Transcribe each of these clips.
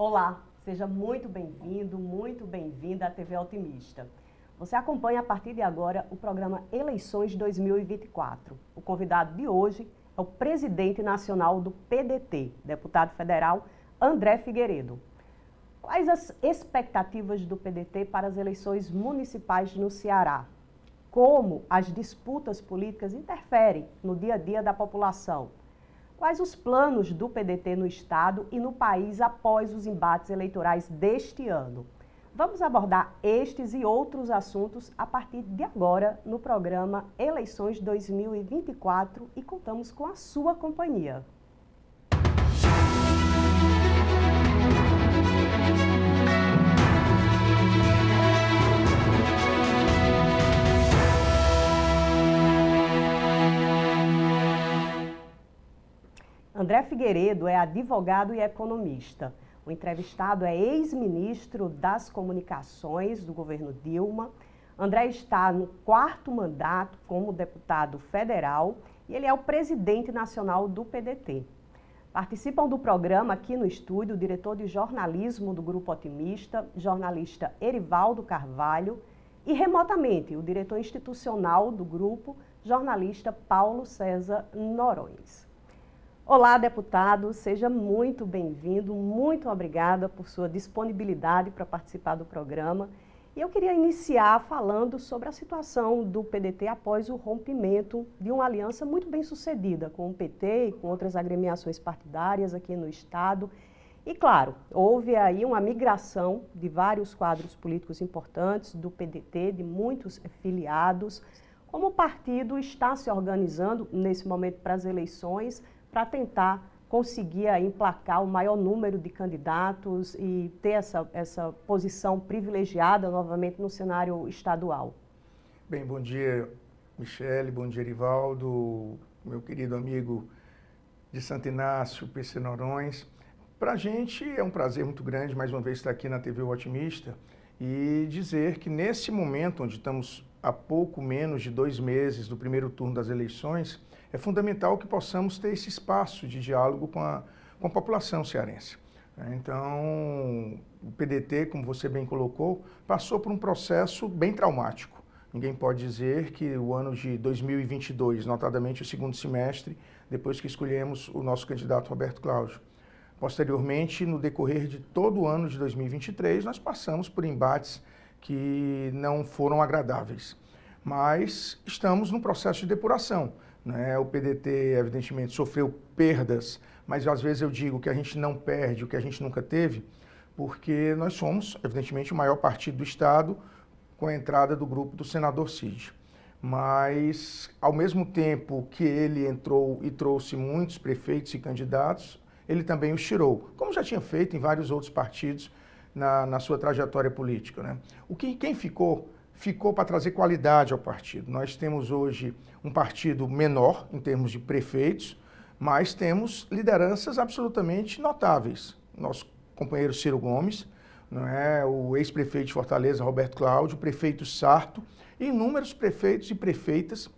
Olá, seja muito bem-vindo, muito bem-vinda à TV Otimista. Você acompanha a partir de agora o programa Eleições 2024. O convidado de hoje é o presidente nacional do PDT, deputado federal André Figueiredo. Quais as expectativas do PDT para as eleições municipais no Ceará? Como as disputas políticas interferem no dia a dia da população? Quais os planos do PDT no Estado e no país após os embates eleitorais deste ano? Vamos abordar estes e outros assuntos a partir de agora no programa Eleições 2024 e contamos com a sua companhia. André Figueiredo é advogado e economista. O entrevistado é ex-ministro das Comunicações do governo Dilma. André está no 4º mandato como deputado federal e ele é o presidente nacional do PDT. Participam do programa aqui no estúdio o diretor de jornalismo do Grupo Otimista, jornalista Erivaldo Carvalho, e remotamente o diretor institucional do grupo, jornalista Paulo César Noronha. Olá, deputado, seja muito bem-vindo, muito obrigada por sua disponibilidade para participar do programa. E eu queria iniciar falando sobre a situação do PDT após o rompimento de uma aliança muito bem sucedida com o PT e com outras agremiações partidárias aqui no Estado. E, claro, houve aí uma migração de vários quadros políticos importantes do PDT, de muitos filiados. Como o partido está se organizando nesse momento para as eleições, para tentar conseguir emplacar o maior número de candidatos e ter essa posição privilegiada novamente no cenário estadual? Bem, bom dia, Michele, bom dia, Erivaldo, meu querido amigo de Santo Inácio, PC Noronha. Para a gente é um prazer muito grande, mais uma vez, estar aqui na TV Otimista e dizer que nesse momento, onde estamos há pouco menos de 2 meses do primeiro turno das eleições, é fundamental que possamos ter esse espaço de diálogo com a população cearense. Então, o PDT, como você bem colocou, passou por um processo bem traumático. Ninguém pode dizer que o ano de 2022, notadamente o 2º semestre, depois que escolhemos o nosso candidato Roberto Cláudio. Posteriormente, no decorrer de todo o ano de 2023, nós passamos por embates que não foram agradáveis. Mas estamos num processo de depuração. O PDT, evidentemente, sofreu perdas, mas às vezes eu digo que a gente não perde o que a gente nunca teve, porque nós somos, evidentemente, o maior partido do Estado, com a entrada do grupo do senador Cid. Mas, ao mesmo tempo que ele entrou e trouxe muitos prefeitos e candidatos, ele também os tirou, como já tinha feito em vários outros partidos na sua trajetória política. Quem ficou para trazer qualidade ao partido. Nós temos hoje um partido menor em termos de prefeitos, mas temos lideranças absolutamente notáveis. Nosso companheiro Ciro Gomes, o ex-prefeito de Fortaleza, Roberto Cláudio, o prefeito Sarto, e inúmeros prefeitos e prefeitas,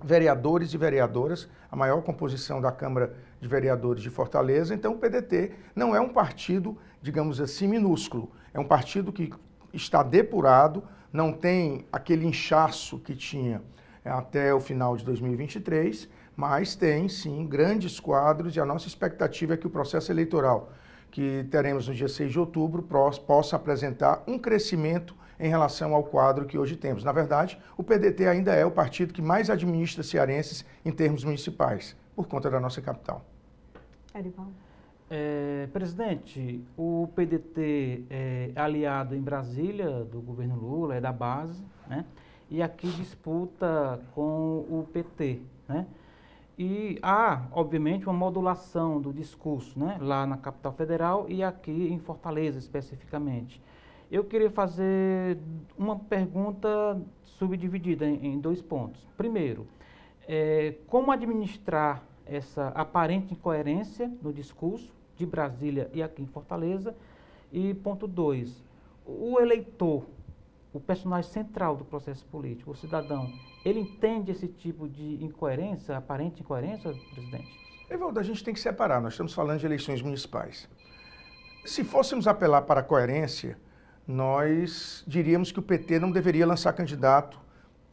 vereadores e vereadoras, a maior composição da Câmara de Vereadores de Fortaleza. Então, o PDT não é um partido, digamos assim, minúsculo. É um partido que está depurado, não tem aquele inchaço que tinha até o final de 2023, mas tem, sim, grandes quadros e a nossa expectativa é que o processo eleitoral que teremos no dia 6 de outubro possa apresentar um crescimento em relação ao quadro que hoje temos. Na verdade, o PDT ainda é o partido que mais administra cearenses em termos municipais, por conta da nossa capital. Erivaldo. Presidente, o PDT é aliado em Brasília do governo Lula, é da base, né? E aqui disputa com o PT, né? E há, obviamente, uma modulação do discurso, né? Lá na capital federal e aqui em Fortaleza, especificamente. Eu queria fazer uma pergunta subdividida em 2 pontos. Primeiro, como administrar essa aparente incoerência no discurso de Brasília e aqui em Fortaleza? E ponto 2, o eleitor, o personagem central do processo político, o cidadão, ele entende esse tipo de incoerência, aparente incoerência, presidente? Evaldo, a gente tem que separar, nós estamos falando de eleições municipais. Se fôssemos apelar para a coerência, nós diríamos que o PT não deveria lançar candidato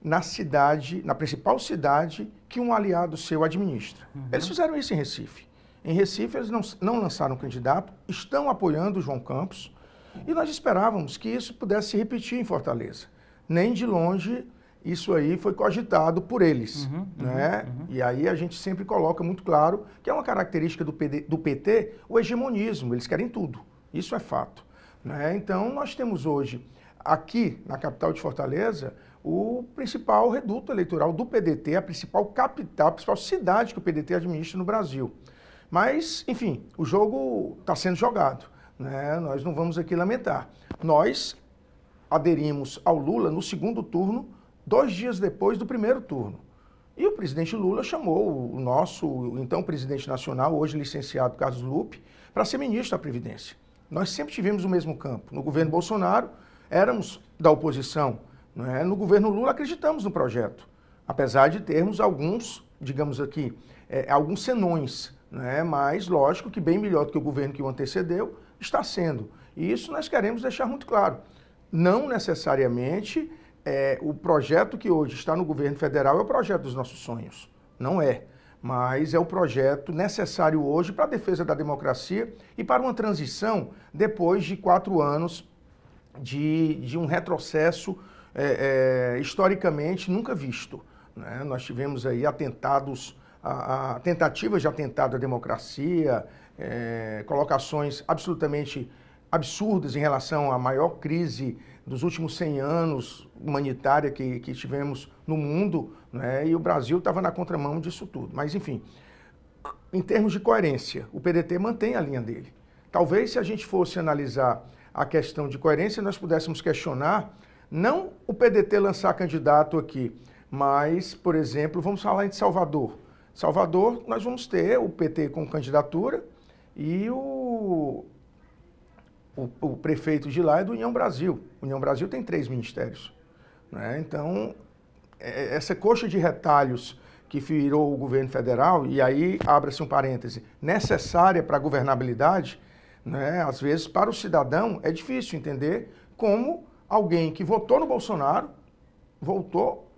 na cidade, na principal cidade que um aliado seu administra. Eles fizeram isso em Recife. Em Recife, eles não lançaram candidato, estão apoiando o João Campos, e nós esperávamos que isso pudesse se repetir em Fortaleza. Nem de longe isso aí foi cogitado por eles. Né? E aí a gente sempre coloca muito claro que é uma característica do PT o hegemonismo, eles querem tudo. Isso é fato. Né? Então nós temos hoje, aqui na capital de Fortaleza, o principal reduto eleitoral do PDT, a principal capital, a principal cidade que o PDT administra no Brasil. Mas, enfim, o jogo está sendo jogado. Né? Nós não vamos aqui lamentar. Nós aderimos ao Lula no segundo turno, 2 dias depois do primeiro turno. E o presidente Lula chamou o nosso, então, presidente nacional, hoje licenciado Carlos Lupe, para ser ministro da Previdência. Nós sempre tivemos o mesmo campo. No governo Bolsonaro, éramos da oposição. Né? No governo Lula, acreditamos no projeto. Apesar de termos alguns, digamos aqui, alguns senões. Né? Mas, lógico que bem melhor do que o governo que o antecedeu, está sendo. E isso nós queremos deixar muito claro. Não necessariamente o projeto que hoje está no governo federal é o projeto dos nossos sonhos. Não é. Mas é o projeto necessário hoje para a defesa da democracia e para uma transição depois de 4 anos de um retrocesso historicamente nunca visto. Né? Nós tivemos aí atentados, tentativas de atentado à democracia, colocações absolutamente absurdas em relação à maior crise dos últimos 100 anos humanitária que tivemos no mundo, né? E o Brasil estava na contramão disso tudo. Mas, enfim, em termos de coerência, o PDT mantém a linha dele. Talvez, se a gente fosse analisar a questão de coerência, nós pudéssemos questionar, não o PDT lançar candidato aqui, mas, por exemplo, vamos falar em Salvador. Salvador, nós vamos ter o PT com candidatura e o prefeito de lá é do União Brasil. União Brasil tem 3 ministérios. Né? Então, essa coxa de retalhos que virou o governo federal, e aí abre-se um parêntese, necessária para a governabilidade, né? Às vezes para o cidadão é difícil entender como alguém que votou no Bolsonaro, votou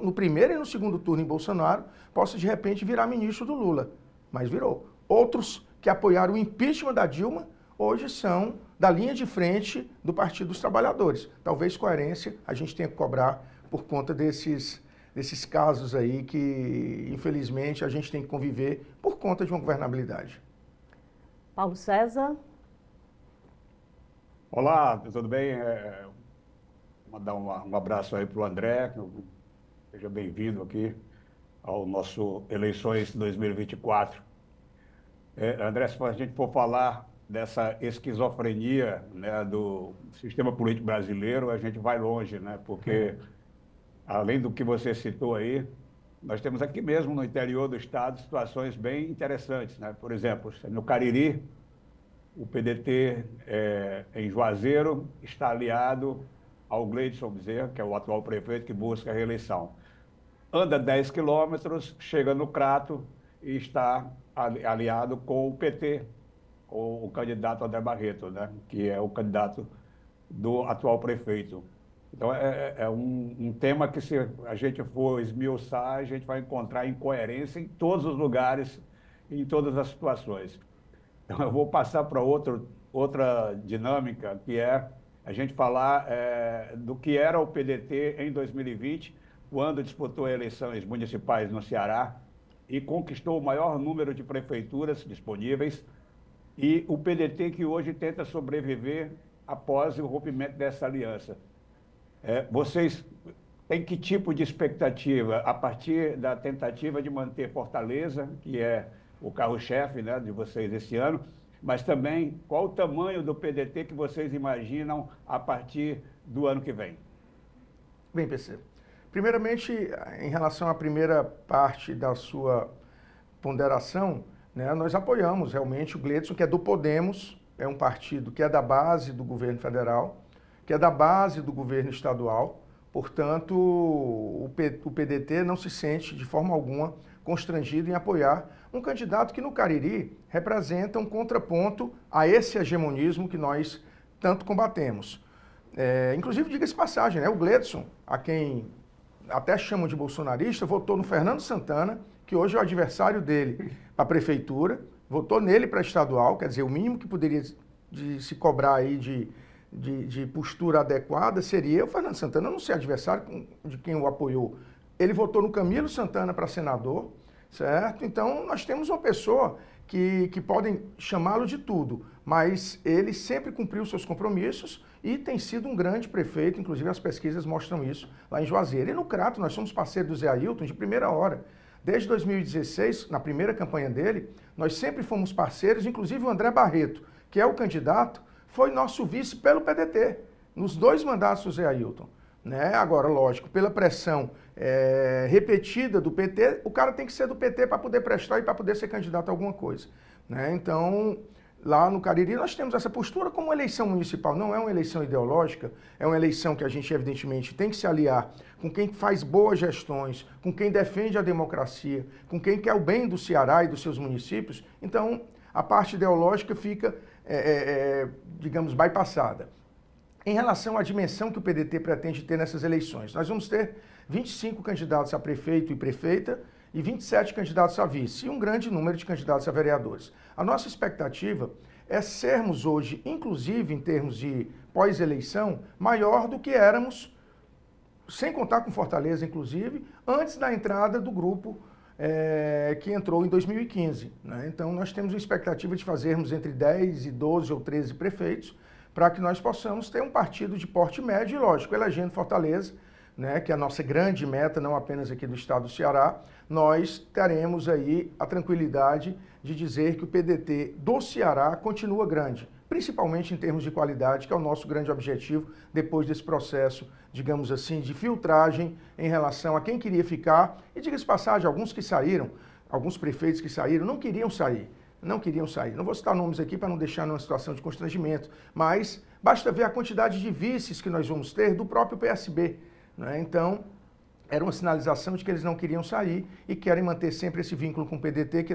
no primeiro e no segundo turno em Bolsonaro, possa de repente virar ministro do Lula. Mas virou. Outros que apoiaram o impeachment da Dilma, hoje são da linha de frente do Partido dos Trabalhadores. Talvez coerência a gente tenha que cobrar por conta desses casos aí que, infelizmente, a gente tem que conviver por conta de uma governabilidade. Paulo César. Olá, tudo bem? Mandar um abraço aí para o André, seja bem-vindo aqui ao nosso Eleições 2024. André, se a gente for falar dessa esquizofrenia, né, do sistema político brasileiro, a gente vai longe, né? Porque, além do que você citou aí, nós temos aqui mesmo no interior do estado situações bem interessantes, né? Por exemplo, no Cariri, o PDT em Juazeiro está aliado ao Gleidson Bezerra, que é o atual prefeito que busca a reeleição. Anda 10 quilômetros, chega no Crato e está aliado com o PT, o candidato André Barreto, né? Que é o candidato do atual prefeito. Então, é um tema que, se a gente for esmiuçar, a gente vai encontrar incoerência em todos os lugares, em todas as situações. Então, eu vou passar para outra dinâmica, que é a gente falar do que era o PDT em 2020, quando disputou eleições municipais no Ceará e conquistou o maior número de prefeituras disponíveis, e o PDT que hoje tenta sobreviver após o rompimento dessa aliança. Vocês têm que tipo de expectativa a partir da tentativa de manter Fortaleza, que é o carro-chefe, né, de vocês esse ano, mas também qual o tamanho do PDT que vocês imaginam a partir do ano que vem? Bem, PC, primeiramente, em relação à primeira parte da sua ponderação, né, nós apoiamos realmente o Gleidson, que é do Podemos, é um partido que é da base do governo federal, que é da base do governo estadual. Portanto, o PDT não se sente de forma alguma constrangido em apoiar um candidato que no Cariri representa um contraponto a esse hegemonismo que nós tanto combatemos. Inclusive, diga-se passagem, né? O Gleidson, a quem até chamam de bolsonarista, votou no Fernando Santana, que hoje é o adversário dele para a prefeitura, votou nele para estadual, quer dizer, o mínimo que poderia de se cobrar aí de postura adequada seria o Fernando Santana não ser adversário de quem o apoiou. Ele votou no Camilo Santana para senador, certo? Então, nós temos uma pessoa que podem chamá-lo de tudo, mas ele sempre cumpriu seus compromissos e tem sido um grande prefeito, inclusive as pesquisas mostram isso lá em Juazeiro. E no Crato, nós somos parceiros do Zé Ailton de primeira hora. Desde 2016, na primeira campanha dele, nós sempre fomos parceiros, inclusive o André Barreto, que é o candidato, foi nosso vice pelo PDT, nos 2 mandatos do Zé Ailton. Né? Agora, lógico, pela pressão repetida do PT, o cara tem que ser do PT para poder prestar e para poder ser candidato a alguma coisa. Né? Então, lá no Cariri, nós temos essa postura como eleição municipal. Não é uma eleição ideológica, é uma eleição que a gente, evidentemente, tem que se aliar com quem faz boas gestões, com quem defende a democracia, com quem quer o bem do Ceará e dos seus municípios. Então, a parte ideológica fica, digamos, bypassada. Em relação à dimensão que o PDT pretende ter nessas eleições, nós vamos ter 25 candidatos a prefeito e prefeita e 27 candidatos a vice e um grande número de candidatos a vereadores. A nossa expectativa é sermos hoje, inclusive em termos de pós-eleição, maior do que éramos, sem contar com Fortaleza, inclusive, antes da entrada do grupo que entrou em 2015. Né? Então, nós temos uma expectativa de fazermos entre 10 e 12 ou 13 prefeitos, para que nós possamos ter um partido de porte médio e, lógico, elegendo Fortaleza, né, que é a nossa grande meta, não apenas aqui do estado do Ceará, nós teremos aí a tranquilidade de dizer que o PDT do Ceará continua grande, principalmente em termos de qualidade, que é o nosso grande objetivo depois desse processo, digamos assim, de filtragem em relação a quem queria ficar. E diga-se passagem, alguns que saíram, alguns prefeitos que saíram, não queriam sair. Não queriam sair. Não vou citar nomes aqui para não deixar numa situação de constrangimento, mas basta ver a quantidade de vices que nós vamos ter do próprio PSB. Né? Então, era uma sinalização de que eles não queriam sair e querem manter sempre esse vínculo com o PDT, que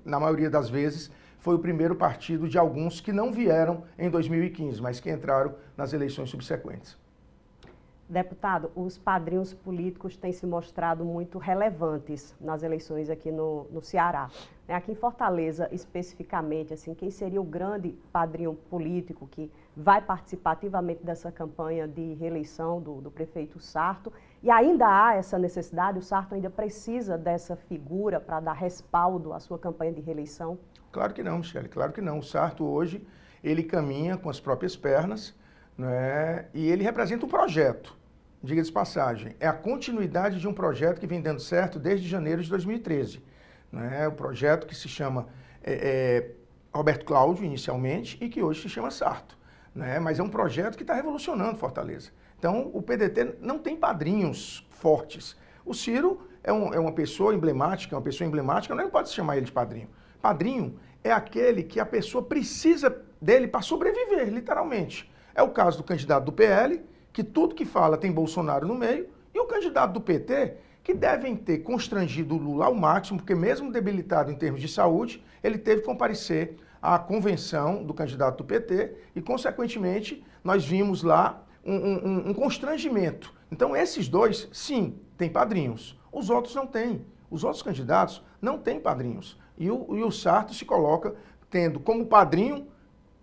na maioria das vezes foi o primeiro partido de alguns que não vieram em 2015, mas que entraram nas eleições subsequentes. Deputado, os padrinhos políticos têm se mostrado muito relevantes nas eleições aqui no Ceará. Aqui em Fortaleza, especificamente, assim, quem seria o grande padrinho político que vai participar ativamente dessa campanha de reeleição do prefeito Sarto? E ainda há essa necessidade, o Sarto ainda precisa dessa figura para dar respaldo à sua campanha de reeleição? Claro que não, Michele, claro que não. O Sarto hoje, ele caminha com as próprias pernas, né, e ele representa um projeto. Diga-se de passagem, é a continuidade de um projeto que vem dando certo desde janeiro de 2013. Né? O projeto que se chama Roberto Cláudio, inicialmente, e que hoje se chama Sarto. Né? Mas é um projeto que está revolucionando Fortaleza. Então, o PDT não tem padrinhos fortes. O Ciro é uma pessoa emblemática, não pode se chamar ele de padrinho. Padrinho é aquele que a pessoa precisa dele para sobreviver, literalmente. É o caso do candidato do PL, que tudo que fala tem Bolsonaro no meio, e o candidato do PT, que devem ter constrangido o Lula ao máximo, porque mesmo debilitado em termos de saúde, ele teve que comparecer à convenção do candidato do PT e, consequentemente, nós vimos lá um constrangimento. Então, esses dois, sim, têm padrinhos. Os outros não têm. Os outros candidatos não têm padrinhos. E o Sarto se coloca tendo como padrinho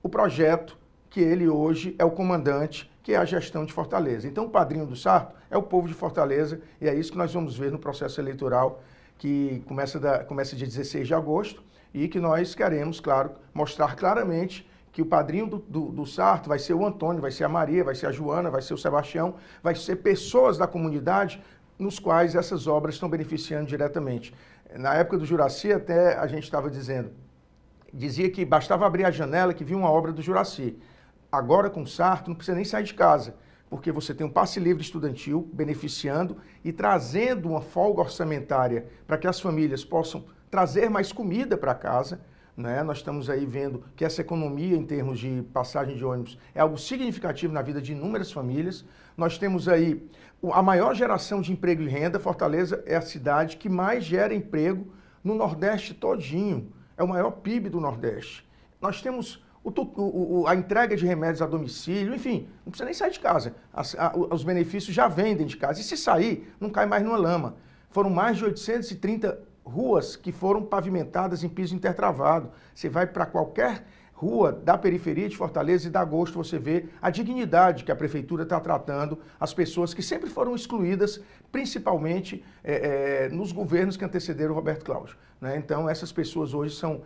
o projeto que ele hoje é o comandante, que é a gestão de Fortaleza. Então, o padrinho do Sarto é o povo de Fortaleza, e é isso que nós vamos ver no processo eleitoral, que começa dia 16 de agosto, e que nós queremos, claro, mostrar claramente que o padrinho do Sarto vai ser o Antônio, vai ser a Maria, vai ser a Joana, vai ser o Sebastião, vai ser pessoas da comunidade nos quais essas obras estão beneficiando diretamente. Na época do Juraci, até a gente estava dizia que bastava abrir a janela que via uma obra do Juraci. Agora, com o Sarto, não precisa nem sair de casa, porque você tem um passe livre estudantil beneficiando e trazendo uma folga orçamentária para que as famílias possam trazer mais comida para casa, né? Nós estamos aí vendo que essa economia em termos de passagem de ônibus é algo significativo na vida de inúmeras famílias. Nós temos aí a maior geração de emprego e renda. Fortaleza é a cidade que mais gera emprego no Nordeste todinho. É o maior PIB do Nordeste. Nós temos a entrega de remédios a domicílio, enfim, não precisa nem sair de casa. Os benefícios já vêm dentro de casa. E se sair, não cai mais numa lama. Foram mais de 830 ruas que foram pavimentadas em piso intertravado. Você vai para qualquer rua da periferia de Fortaleza e dá gosto você ver a dignidade que a prefeitura está tratando as pessoas que sempre foram excluídas, principalmente nos governos que antecederam o Roberto Cláudio, né? Então, essas pessoas hoje são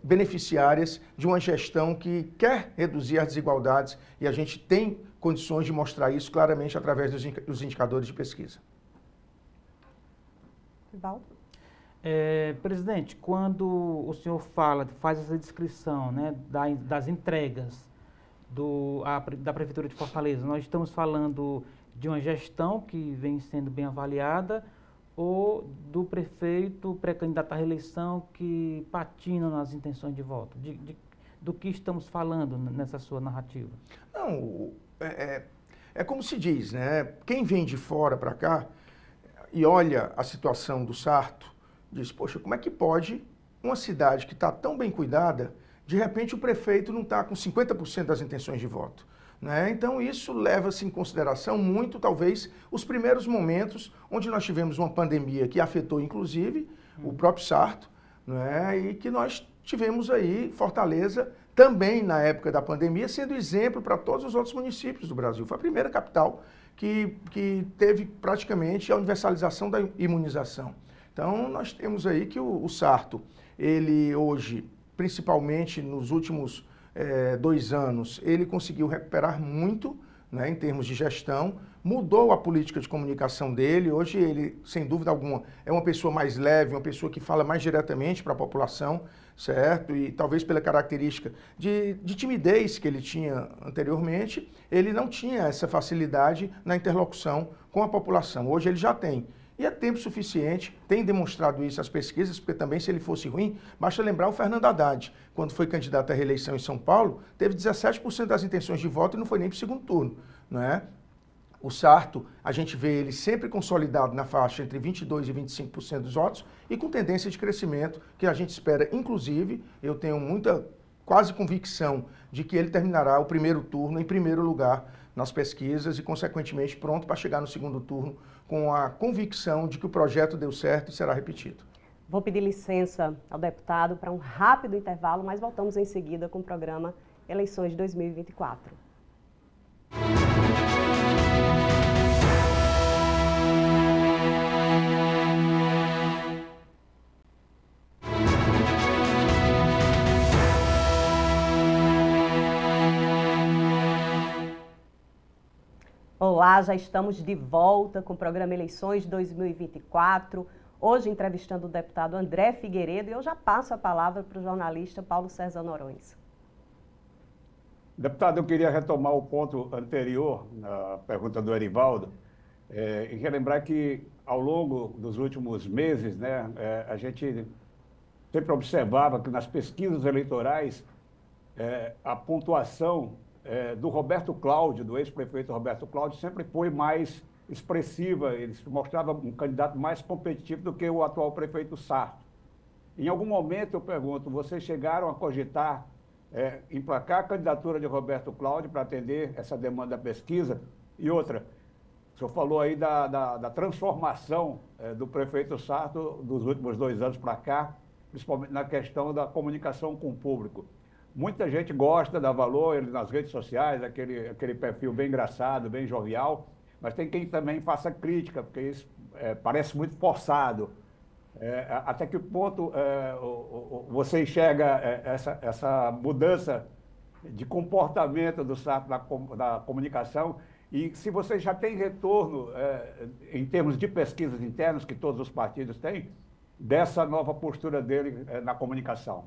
beneficiárias de uma gestão que quer reduzir as desigualdades e a gente tem condições de mostrar isso claramente através dos indicadores de pesquisa. Rivaldo? Presidente, quando o senhor faz essa descrição, né, das entregas da Prefeitura de Fortaleza, nós estamos falando de uma gestão que vem sendo bem avaliada ou do prefeito pré-candidato à reeleição que patina nas intenções de voto? Do que estamos falando nessa sua narrativa? Não, é como se diz, né? Quem vem de fora para cá e olha a situação do Sarto, diz, poxa, como é que pode uma cidade que está tão bem cuidada, de repente o prefeito não está com 50% das intenções de voto, né? Então isso leva-se em consideração muito, talvez, os primeiros momentos onde nós tivemos uma pandemia que afetou, inclusive, o próprio Sarto, né? E que nós tivemos aí Fortaleza também, na época da pandemia, sendo exemplo para todos os outros municípios do Brasil. Foi a primeira capital que teve praticamente a universalização da imunização. Então, nós temos aí que o Sarto, ele hoje, principalmente nos últimos 2 anos, ele conseguiu recuperar muito, né, em termos de gestão, mudou a política de comunicação dele. Hoje ele, sem dúvida alguma, é uma pessoa mais leve, uma pessoa que fala mais diretamente para a população, certo? E talvez pela característica de timidez que ele tinha anteriormente, ele não tinha essa facilidade na interlocução com a população. Hoje ele já tem. E é tempo suficiente, tem demonstrado isso as pesquisas, porque também se ele fosse ruim, basta lembrar o Fernando Haddad, quando foi candidato à reeleição em São Paulo, teve 17% das intenções de voto e não foi nem para o segundo turno, não é? O Sarto, a gente vê ele sempre consolidado na faixa entre 22% e 25% dos votos e com tendência de crescimento que a gente espera. Inclusive, eu tenho muita quase convicção de que ele terminará o primeiro turno em primeiro lugar nas pesquisas e, consequentemente, pronto para chegar no segundo turno com a convicção de que o projeto deu certo e será repetido. Vou pedir licença ao deputado para um rápido intervalo, mas voltamos em seguida com o programa Eleições de 2024. Olá, já estamos de volta com o programa Eleições 2024. Hoje entrevistando o deputado André Figueiredo e eu já passo a palavra para o jornalista Paulo César Noronha. Deputado, eu queria retomar o ponto anterior, na pergunta do Erivaldo, e relembrar que ao longo dos últimos meses, né, a gente sempre observava que nas pesquisas eleitorais a pontuação do Roberto Cláudio, do ex-prefeito Roberto Cláudio, sempre foi mais expressiva, ele se mostrava um candidato mais competitivo do que o atual prefeito Sarto. Em algum momento, eu pergunto, vocês chegaram a cogitar emplacar a candidatura de Roberto Cláudio para atender essa demanda da pesquisa? E outra, o senhor falou aí da transformação do prefeito Sarto dos últimos 2 anos para cá, principalmente na questão da comunicação com o público. Muita gente gosta, dá valor ele nas redes sociais, aquele perfil bem engraçado, bem jovial, mas tem quem também faça crítica, porque isso parece muito forçado. Até que ponto você enxerga essa mudança de comportamento do Sarto na comunicação e se você já tem retorno, em termos de pesquisas internas, que todos os partidos têm, dessa nova postura dele na comunicação?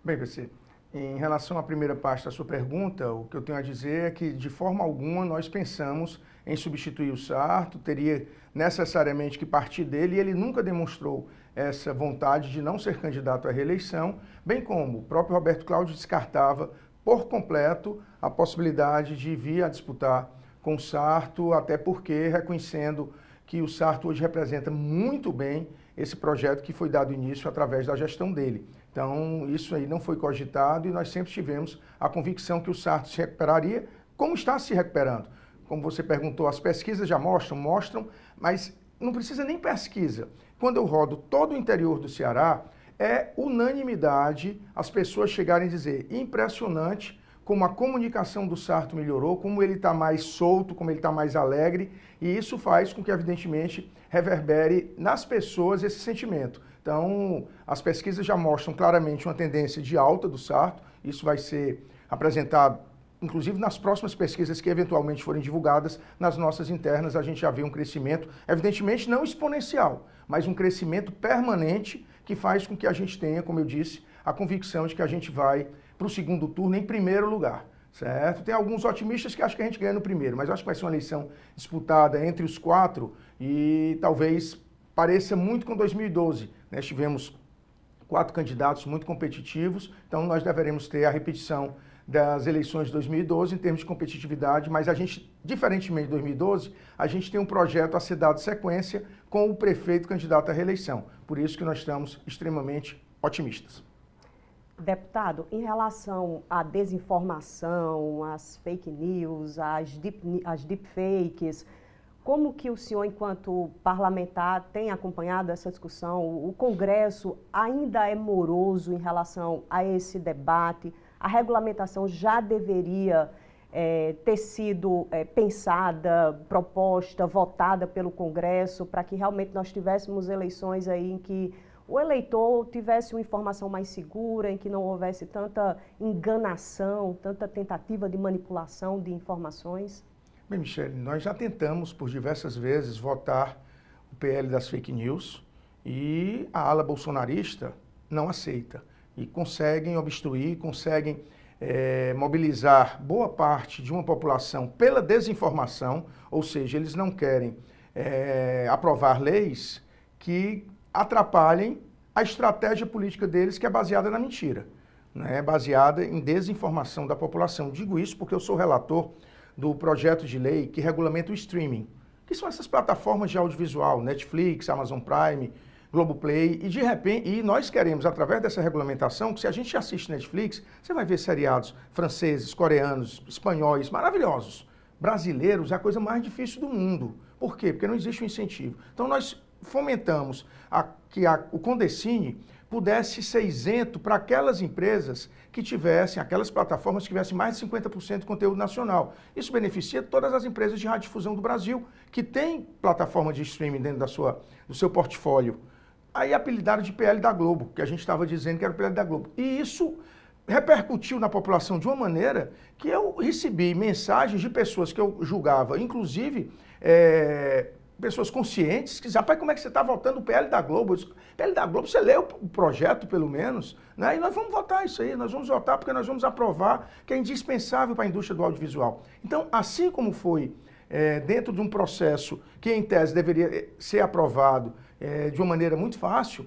Bem, PC, em relação à primeira parte da sua pergunta, o que eu tenho a dizer é que, de forma alguma, nós pensamos em substituir o Sarto, teria necessariamente que partir dele, e ele nunca demonstrou essa vontade de não ser candidato à reeleição, bem como o próprio Roberto Cláudio descartava por completo a possibilidade de vir a disputar com o Sarto, até porque reconhecendo que o Sarto hoje representa muito bem esse projeto que foi dado início através da gestão dele. Então, isso aí não foi cogitado e nós sempre tivemos a convicção que o Sarto se recuperaria, como está se recuperando. Como você perguntou, as pesquisas já mostram, mas não precisa nem pesquisa. Quando eu rodo todo o interior do Ceará, é unanimidade as pessoas chegarem a dizer, impressionante como a comunicação do Sarto melhorou, como ele está mais solto, como ele está mais alegre, e isso faz com que, evidentemente, reverbere nas pessoas esse sentimento. Então, as pesquisas já mostram claramente uma tendência de alta do Sarto, isso vai ser apresentado, inclusive nas próximas pesquisas que eventualmente forem divulgadas, nas nossas internas a gente já vê um crescimento, evidentemente não exponencial, mas um crescimento permanente que faz com que a gente tenha, como eu disse, a convicção de que a gente vai para o segundo turno em primeiro lugar, certo? Tem alguns otimistas que acham que a gente ganha no primeiro, mas acho que vai ser uma eleição disputada entre os 4 e talvez pareça muito com 2012. Nós tivemos 4 candidatos muito competitivos, então nós deveremos ter a repetição das eleições de 2012 em termos de competitividade, mas a gente, diferentemente de 2012, a gente tem um projeto a ser dado sequência com o prefeito candidato à reeleição. Por isso que nós estamos extremamente otimistas. Deputado, em relação à desinformação, às fake news, às deepfakes, como que o senhor, enquanto parlamentar, tem acompanhado essa discussão? O Congresso ainda é moroso em relação a esse debate? A regulamentação já deveria ter sido pensada, proposta, votada pelo Congresso, para que realmente nós tivéssemos eleições aí em que o eleitor tivesse uma informação mais segura, em que não houvesse tanta enganação, tanta tentativa de manipulação de informações? Bem, Michele, nós já tentamos por diversas vezes votar o PL das fake news e a ala bolsonarista não aceita. E conseguem obstruir, conseguem mobilizar boa parte de uma população pela desinformação, ou seja, eles não querem aprovar leis que atrapalhem a estratégia política deles, que é baseada na mentira, né? Baseada em desinformação da população. Digo isso porque eu sou relator do projeto de lei que regulamenta o streaming, que são essas plataformas de audiovisual, Netflix, Amazon Prime, Globoplay, e de repente, nós queremos, através dessa regulamentação, que se a gente assiste Netflix, você vai ver seriados franceses, coreanos, espanhóis, maravilhosos. Brasileiros é a coisa mais difícil do mundo. Por quê? Porque não existe um incentivo. Então nós fomentamos que o Condecine pudesse ser isento para aquelas empresas que tivessem, aquelas plataformas que tivessem mais de 50% de conteúdo nacional. Isso beneficia todas as empresas de radiodifusão do Brasil, que têm plataforma de streaming dentro do seu portfólio. Aí apelidaram de PL da Globo, que a gente estava dizendo que era o PL da Globo. E isso repercutiu na população de uma maneira que eu recebi mensagens de pessoas que eu julgava, inclusive pessoas conscientes, que dizem, rapaz, como é que você está votando o PL da Globo? Eu disse, PL da Globo, você leu o projeto, pelo menos, né? E nós vamos votar isso aí, nós vamos votar porque nós vamos aprovar, que é indispensável para a indústria do audiovisual. Então, assim como foi dentro de um processo que, em tese, deveria ser aprovado de uma maneira muito fácil,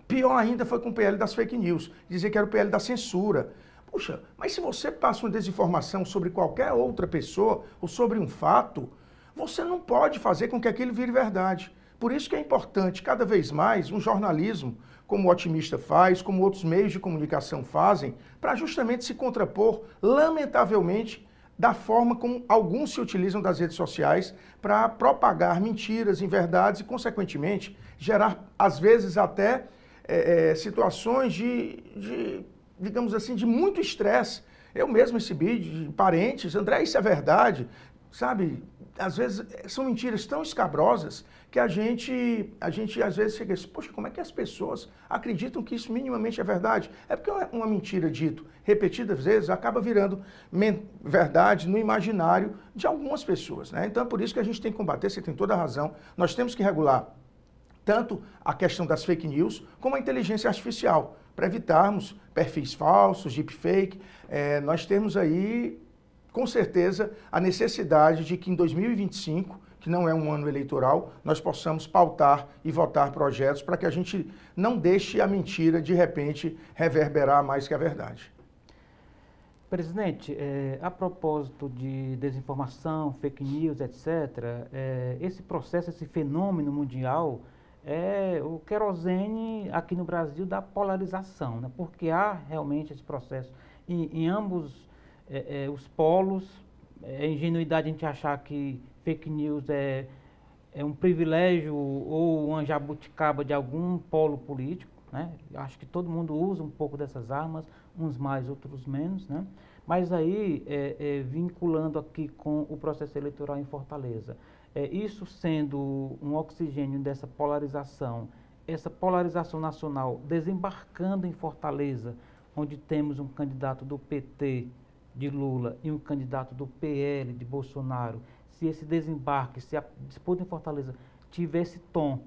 pior ainda foi com o PL das fake news, dizer que era o PL da censura. Puxa, mas se você passa uma desinformação sobre qualquer outra pessoa ou sobre um fato, você não pode fazer com que aquilo vire verdade. Por isso que é importante, cada vez mais, um jornalismo, como o Otimista faz, como outros meios de comunicação fazem, para justamente se contrapor, lamentavelmente, da forma como alguns se utilizam das redes sociais para propagar mentiras, inverdades e, consequentemente, gerar, às vezes, até situações digamos assim, de muito estresse. Eu mesmo recebi de parentes, André, isso é verdade, sabe? Às vezes são mentiras tão escabrosas que a gente às vezes chega assim, poxa, como é que as pessoas acreditam que isso minimamente é verdade? É porque uma mentira dito repetidas vezes acaba virando verdade no imaginário de algumas pessoas, né? Então é por isso que a gente tem que combater, você tem toda a razão, nós temos que regular tanto a questão das fake news como a inteligência artificial, para evitarmos perfis falsos, deepfake. Nós temos aí, com certeza, a necessidade de que em 2025, que não é um ano eleitoral, nós possamos pautar e votar projetos para que a gente não deixe a mentira, de repente, reverberar mais que a verdade. Presidente, a propósito de desinformação, fake news, etc., esse processo, esse fenômeno mundial é o querosene aqui no Brasil da polarização, né? Porque há realmente esse processo em ambos os polos. É ingenuidade a gente achar que fake news é um privilégio ou uma jabuticaba de algum polo político, né? Acho que todo mundo usa um pouco dessas armas, uns mais, outros menos, né? Mas aí, vinculando aqui com o processo eleitoral em Fortaleza, isso sendo um oxigênio dessa polarização, essa polarização nacional desembarcando em Fortaleza, onde temos um candidato do PT, de Lula, e um candidato do PL, de Bolsonaro, se esse desembarque, se a disputa em Fortaleza tiver esse tom,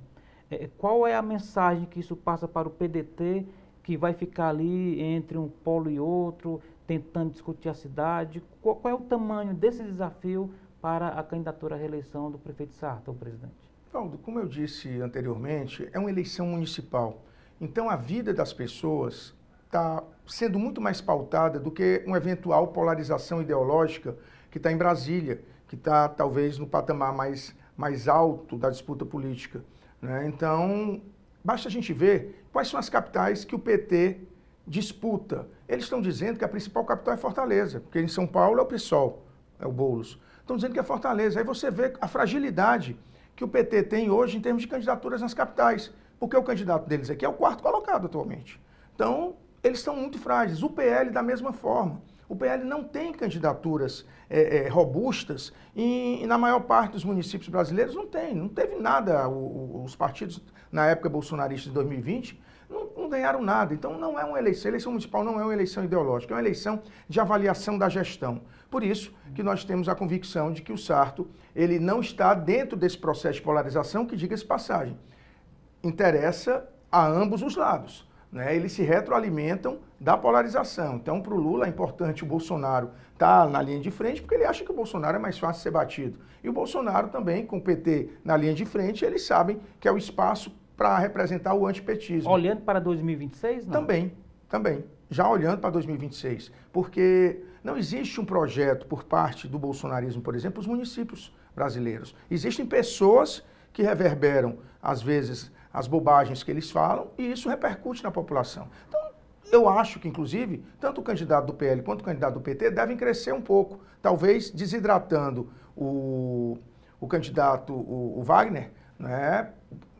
qual é a mensagem que isso passa para o PDT, que vai ficar ali entre um polo e outro, tentando discutir a cidade? Qual é o tamanho desse desafio para a candidatura à reeleição do prefeito Sarto, presidente? Valdo, como eu disse anteriormente, é uma eleição municipal. Então a vida das pessoas está sendo muito mais pautada do que uma eventual polarização ideológica que está em Brasília, que está talvez no patamar mais alto da disputa política, né? Então, basta a gente ver quais são as capitais que o PT disputa. Eles estão dizendo que a principal capital é Fortaleza, porque em São Paulo é o PSOL, é o Boulos. Estão dizendo que é Fortaleza. Aí você vê a fragilidade que o PT tem hoje em termos de candidaturas nas capitais, porque o candidato deles aqui é o quarto colocado atualmente. Então, eles estão muito frágeis. O PL da mesma forma. O PL não tem candidaturas robustas e na maior parte dos municípios brasileiros não teve nada. Os partidos, na época bolsonarista de 2020, não ganharam nada. Então não é uma eleição. A eleição municipal não é uma eleição ideológica, é uma eleição de avaliação da gestão. Por isso que nós temos a convicção de que o Sarto ele não está dentro desse processo de polarização que, diga-se passagem, interessa a ambos os lados. Né? Eles se retroalimentam da polarização. Então, para o Lula é importante o Bolsonaro estar na linha de frente, porque ele acha que o Bolsonaro é mais fácil de ser batido. E o Bolsonaro também, com o PT na linha de frente, eles sabem que é o espaço para representar o antipetismo. Olhando para 2026, não? Também. Já olhando para 2026. Porque não existe um projeto por parte do bolsonarismo, por exemplo, os municípios brasileiros. Existem pessoas que reverberam, às vezes, as bobagens que eles falam, e isso repercute na população. Então, eu acho que, inclusive, tanto o candidato do PL quanto o candidato do PT devem crescer um pouco, talvez desidratando o candidato, o Wagner, né?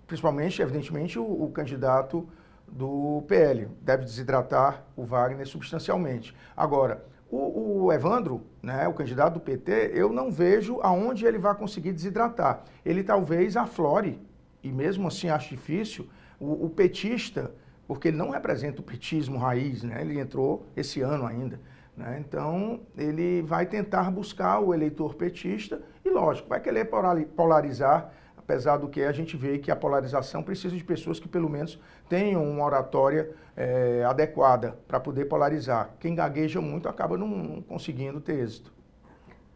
Principalmente, evidentemente, o candidato do PL. Deve desidratar o Wagner substancialmente. Agora, o Evandro, né, o candidato do PT, eu não vejo aonde ele vai conseguir desidratar. Ele talvez aflore, e mesmo assim acho difícil, o petista, porque ele não representa o petismo raiz, né? Ele entrou esse ano ainda, né? Então, ele vai tentar buscar o eleitor petista e, lógico, vai querer polarizar, apesar do que a gente vê que a polarização precisa de pessoas que, pelo menos, tenham uma oratória adequada para poder polarizar. Quem gagueja muito acaba não conseguindo ter êxito.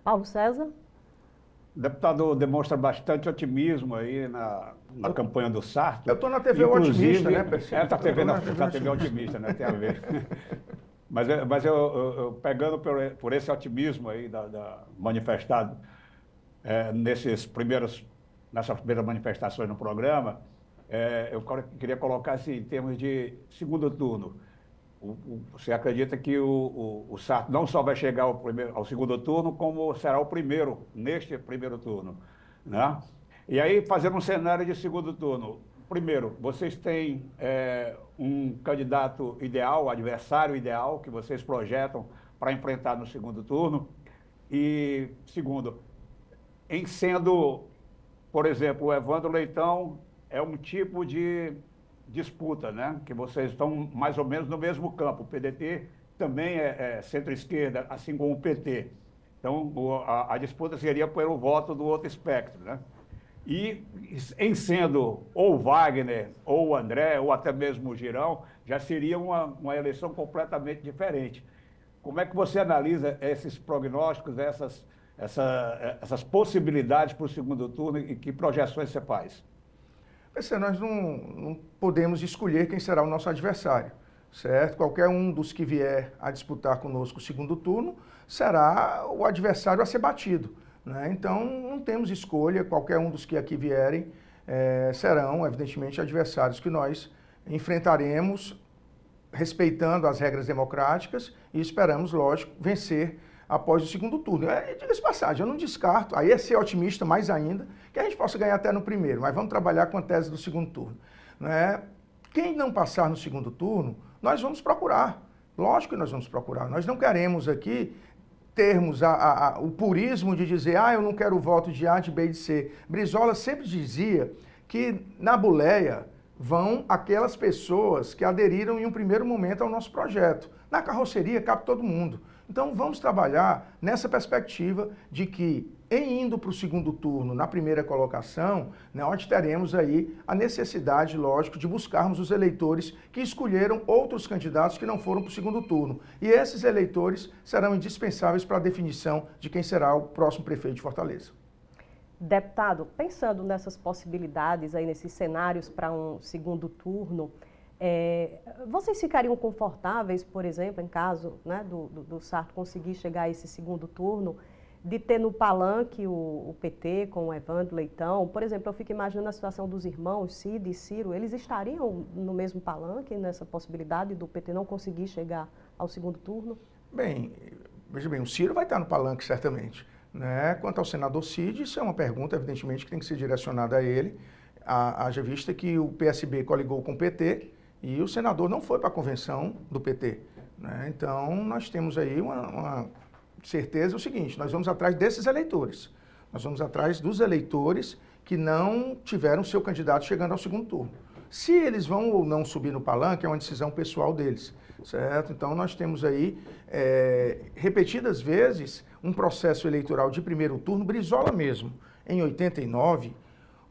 Paulo César? O deputado demonstra bastante otimismo aí na campanha do Sarto. Eu estou na TV otimista, né, pessoal? Está na TV otimista, né? Tem a ver. Mas eu pegando por esse otimismo aí manifestado nessas primeiras manifestações no programa, eu queria colocar assim, em termos de segundo turno. Você acredita que o Sarto não só vai chegar ao segundo turno, como será o primeiro, neste primeiro turno, né? E aí, fazendo um cenário de segundo turno. Primeiro, vocês têm um candidato ideal, adversário ideal, que vocês projetam para enfrentar no segundo turno. E, segundo, em sendo, por exemplo, o Evandro Leitão é um tipo de disputa, né? Que vocês estão mais ou menos no mesmo campo. O PDT também é centro-esquerda, assim como o PT. Então, a disputa seria pelo voto do outro espectro, né? E em sendo ou Wagner, ou o André, ou até mesmo o Girão, já seria uma eleição completamente diferente. Como é que você analisa esses prognósticos, essas possibilidades para o segundo turno e que projeções você faz? Nós não podemos escolher quem será o nosso adversário, certo? Qualquer um dos que vier a disputar conosco o segundo turno será o adversário a ser batido, né? Então, não temos escolha, qualquer um dos que aqui vierem serão, evidentemente, adversários que nós enfrentaremos respeitando as regras democráticas e esperamos, lógico, vencer após o segundo turno. Diga-se passagem, eu não descarto, aí é ser otimista mais ainda, que a gente possa ganhar até no primeiro, mas vamos trabalhar com a tese do segundo turno, né? Quem não passar no segundo turno, nós vamos procurar, lógico que nós vamos procurar, nós não queremos aqui termos o purismo de dizer, eu não quero o voto de A, de B e de C. Brizola sempre dizia que na boleia vão aquelas pessoas que aderiram em um primeiro momento ao nosso projeto. Na carroceria cabe todo mundo. Então vamos trabalhar nessa perspectiva de que, em indo para o segundo turno, na primeira colocação, nós teremos aí a necessidade, lógico, de buscarmos os eleitores que escolheram outros candidatos que não foram para o segundo turno. E esses eleitores serão indispensáveis para a definição de quem será o próximo prefeito de Fortaleza. Deputado, pensando nessas possibilidades aí, nesses cenários para um segundo turno, vocês ficariam confortáveis, por exemplo, em caso, né, do Sarto conseguir chegar a esse segundo turno, de ter no palanque o PT com o Evandro Leitão? Por exemplo, eu fico imaginando a situação dos irmãos Cid e Ciro, eles estariam no mesmo palanque nessa possibilidade do PT não conseguir chegar ao segundo turno? Bem, veja bem, o Ciro vai estar no palanque certamente, né? Quanto ao senador Cid, isso é uma pergunta, evidentemente, que tem que ser direcionada a ele, haja vista que o PSB coligou com o PT, e o senador não foi para a convenção do PT, né? Então, nós temos aí uma certeza, o seguinte, nós vamos atrás desses eleitores. Nós vamos atrás dos eleitores que não tiveram seu candidato chegando ao segundo turno. Se eles vão ou não subir no palanque, é uma decisão pessoal deles, certo? Então, nós temos aí, repetidas vezes, um processo eleitoral de primeiro turno. Brizola mesmo, em 89,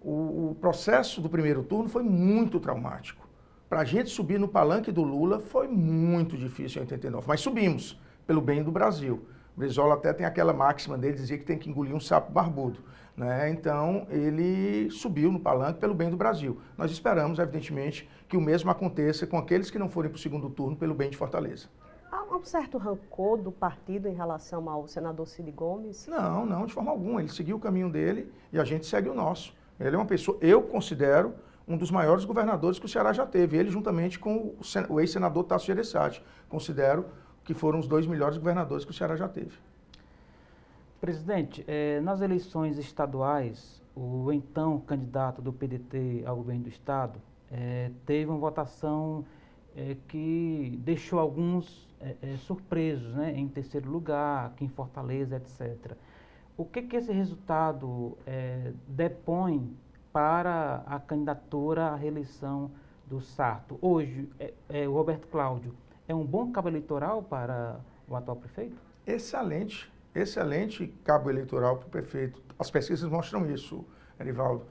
o processo do primeiro turno foi muito traumático. Para a gente subir no palanque do Lula foi muito difícil em 89, mas subimos, pelo bem do Brasil. Brizola até tem aquela máxima dele, dizia que tem que engolir um sapo barbudo, né? Então, ele subiu no palanque pelo bem do Brasil. Nós esperamos, evidentemente, que o mesmo aconteça com aqueles que não forem para o segundo turno pelo bem de Fortaleza. Há um certo rancor do partido em relação ao senador Cid Gomes? Não, de forma alguma. Ele seguiu o caminho dele e a gente segue o nosso. Ele é uma pessoa, eu considero, um dos maiores governadores que o Ceará já teve. Ele, juntamente com o ex-senador Tasso Gereissati, considero que foram os dois melhores governadores que o Ceará já teve. Presidente, nas eleições estaduais, o então candidato do PDT ao governo do estado teve uma votação que deixou alguns surpresos, né, em terceiro lugar, aqui em Fortaleza, etc. O que esse resultado depõe para a candidatura à reeleição do Sarto? Hoje, o Roberto Cláudio é um bom cabo eleitoral para o atual prefeito? Excelente cabo eleitoral para o prefeito. As pesquisas mostram isso, Erivaldo.